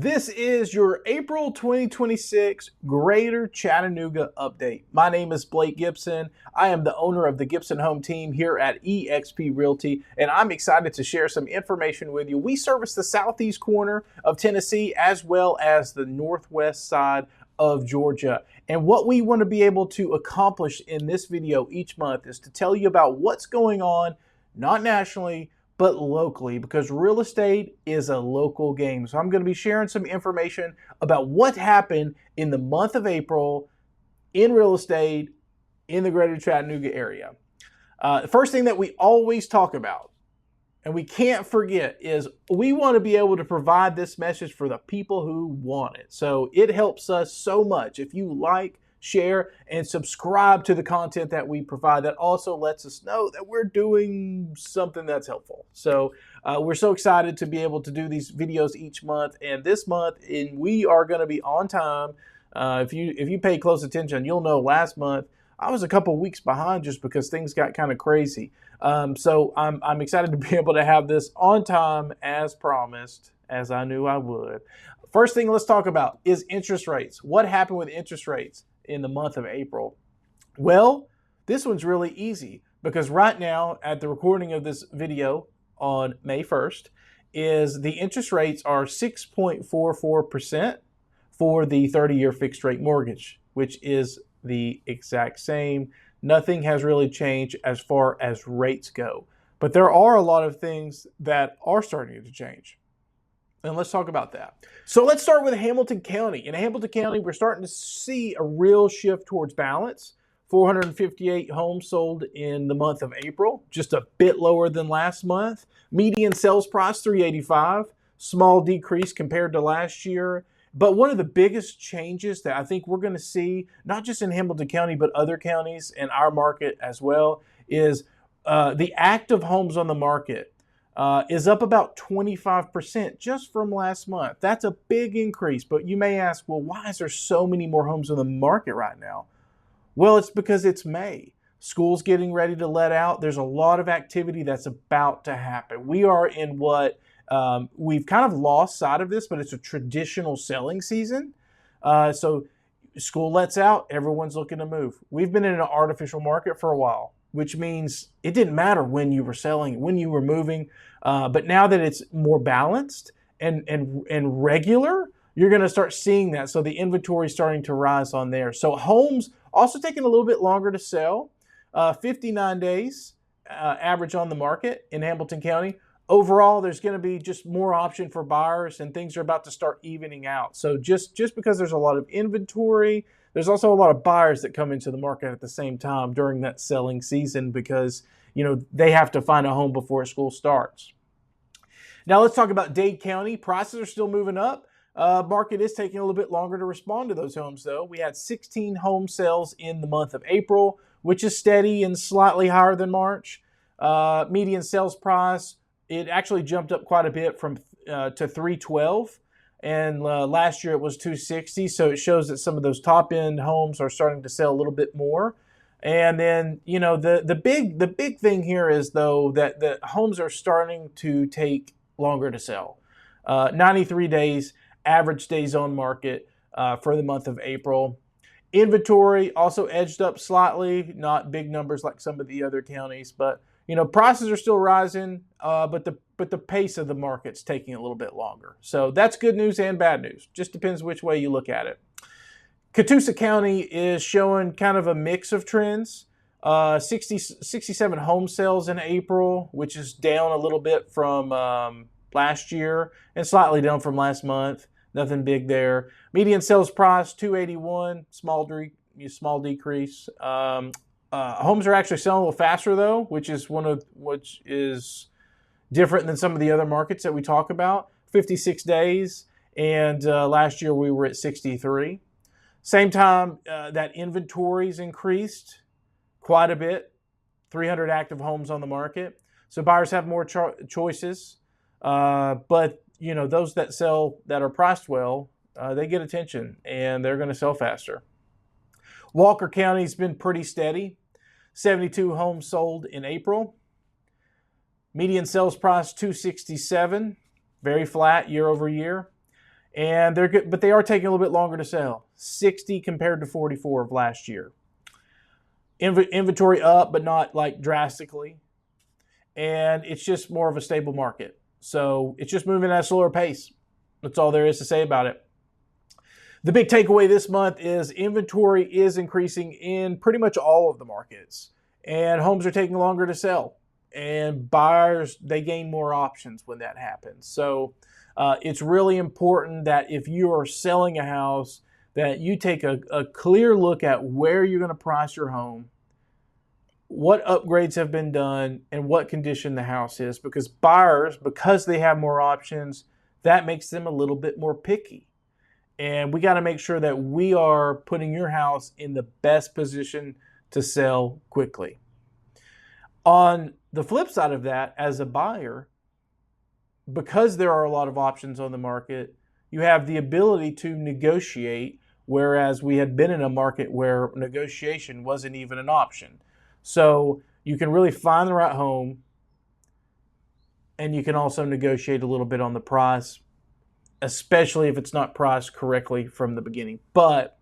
This is your April 2026 Greater Chattanooga update. My name is Blake Gibson. I am the owner of the Gibson Home Team here at eXp Realty, and I'm excited to share some information with you. We service the southeast corner of Tennessee as well as the northwest side of Georgia. And what we want to be able to accomplish in this video each month is to tell you about what's going on, not nationally, but locally, because real estate is a local game. So I'm going to be sharing some information about what happened in the month of April in real estate in the Greater Chattanooga area. The first thing that we always talk about, and we can't forget, is we want to be able to provide this message for the people who want it. So it helps us so much if you like, share, and subscribe to the content that we provide. That also lets us know that we're doing something that's helpful. So we're so excited to be able to do these videos each month. And this month, we are going to be on time. If you pay close attention, you'll know last month I was a couple weeks behind just because things got kind of crazy. So I'm excited to be able to have this on time as promised, as I knew I would. First thing let's talk about is interest rates. What happened with interest rates in the month of April? Well, this one's really easy because right now at the recording of this video on May 1st is the interest rates are 6.44% for the 30-year fixed rate mortgage, which is the exact same. Nothing has really changed as far as rates go, but there are a lot of things that are starting to change. And let's talk about that. So let's start with Hamilton County. In Hamilton County, we're starting to see a real shift towards balance. 458 homes sold in the month of April, just a bit lower than last month. Median sales price, $385, small decrease compared to last year. But one of the biggest changes that I think we're going to see, not just in Hamilton County, but other counties in our market as well, is the active homes on the market is up about 25% just from last month. That's a big increase, but you may ask, well, why is there so many more homes on the market right now? Well, it's because it's May. School's getting ready to let out. There's a lot of activity that's about to happen. We are in what we've kind of lost sight of this, but it's a traditional selling season. So school lets out, everyone's looking to move. We've been in an artificial market for a while, which means it didn't matter when you were selling, when you were moving. But now that it's more balanced and regular, you're going to start seeing that. So the inventory is starting to rise on there. So homes also taking a little bit longer to sell. 59 days average on the market in Hamilton County. Overall, there's going to be just more option for buyers and things are about to start evening out. So just because there's a lot of inventory, there's also a lot of buyers that come into the market at the same time during that selling season because, you know, they have to find a home before school starts. Now let's talk about Dade County. Prices are still moving up. Market is taking a little bit longer to respond to those homes though. We had 16 home sales in the month of April, which is steady and slightly higher than March. Median sales price, it actually jumped up quite a bit from to $312. And last year it was $260, so it shows that some of those top-end homes are starting to sell a little bit more. And then, you know, the big thing here is though that the homes are starting to take longer to sell. 93 days, average days on market for the month of April. Inventory also edged up slightly, not big numbers like some of the other counties, but you know, prices are still rising, but the pace of the market's taking a little bit longer. So that's good news and bad news. Just depends which way you look at it. Catoosa County is showing kind of a mix of trends. 67 home sales in April, which is down a little bit from last year and slightly down from last month. Nothing big there. Median sales price, $281, small decrease. Homes are actually selling a little faster though, which is different than some of the other markets that we talk about. 56 days, and last year we were at 63. Same time, that inventory's increased quite a bit. 300 active homes on the market, so buyers have more choices. But you know, those that sell that are priced well, they get attention and they're going to sell faster. Walker County's been pretty steady. 72 homes sold in April. Median sales price $267, very flat year over year. and they're good, but they are taking a little bit longer to sell. 60 compared to 44 of last year. Inventory up, but not like drastically, and it's just more of a stable market. So it's just moving at a slower pace. That's all there is to say about it. The big takeaway this month is inventory is increasing in pretty much all of the markets, and homes are taking longer to sell, and buyers, they gain more options when that happens. So it's really important that if you are selling a house, that you take a clear look at where you're going to price your home, what upgrades have been done, and what condition the house is, because buyers, because they have more options, that makes them a little bit more picky. And we got to make sure that we are putting your house in the best position to sell quickly. On the flip side of that, as a buyer, because there are a lot of options on the market, you have the ability to negotiate, whereas we had been in a market where negotiation wasn't even an option. So you can really find the right home, and you can also negotiate a little bit on the price, especially if it's not priced correctly from the beginning. But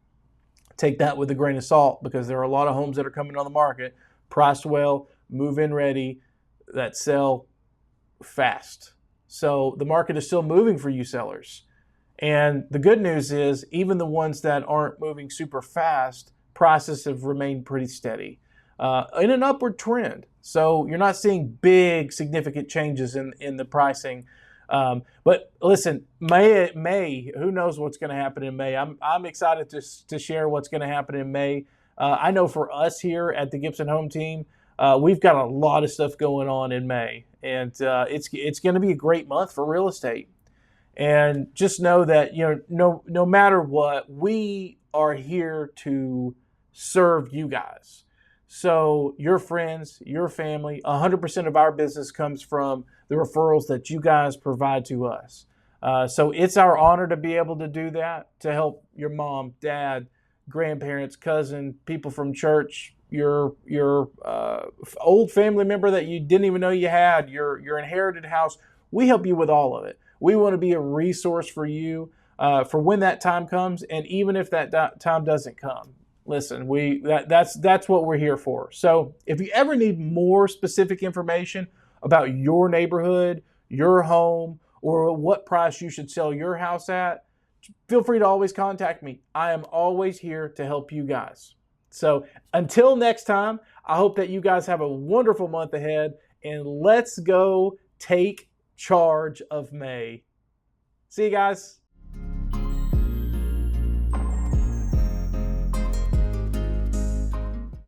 take that with a grain of salt, because there are a lot of homes that are coming on the market, priced well, move-in ready, that sell fast. So the market is still moving for you sellers. And the good news is, even the ones that aren't moving super fast, prices have remained pretty steady in an upward trend. So you're not seeing big, significant changes in the pricing. But listen, May, who knows what's going to happen in May? I'm excited to share what's going to happen in May. I know for us here at the Gibson Home Team, we've got a lot of stuff going on in May, and it's going to be a great month for real estate. And just know that, no matter what, we are here to serve you guys. So your friends, your family, 100% of our business comes from the referrals that you guys provide to us. So it's our honor to be able to do that, to help your mom, dad, grandparents, cousin, people from church, your old family member that you didn't even know you had, your inherited house. We help you with all of it. We want to be a resource for you for when that time comes, and even if that time doesn't come. Listen, that's what we're here for. So if you ever need more specific information about your neighborhood, your home, or what price you should sell your house at, feel free to always contact me. I am always here to help you guys. So until next time, I hope that you guys have a wonderful month ahead, and let's go take charge of May. See you guys.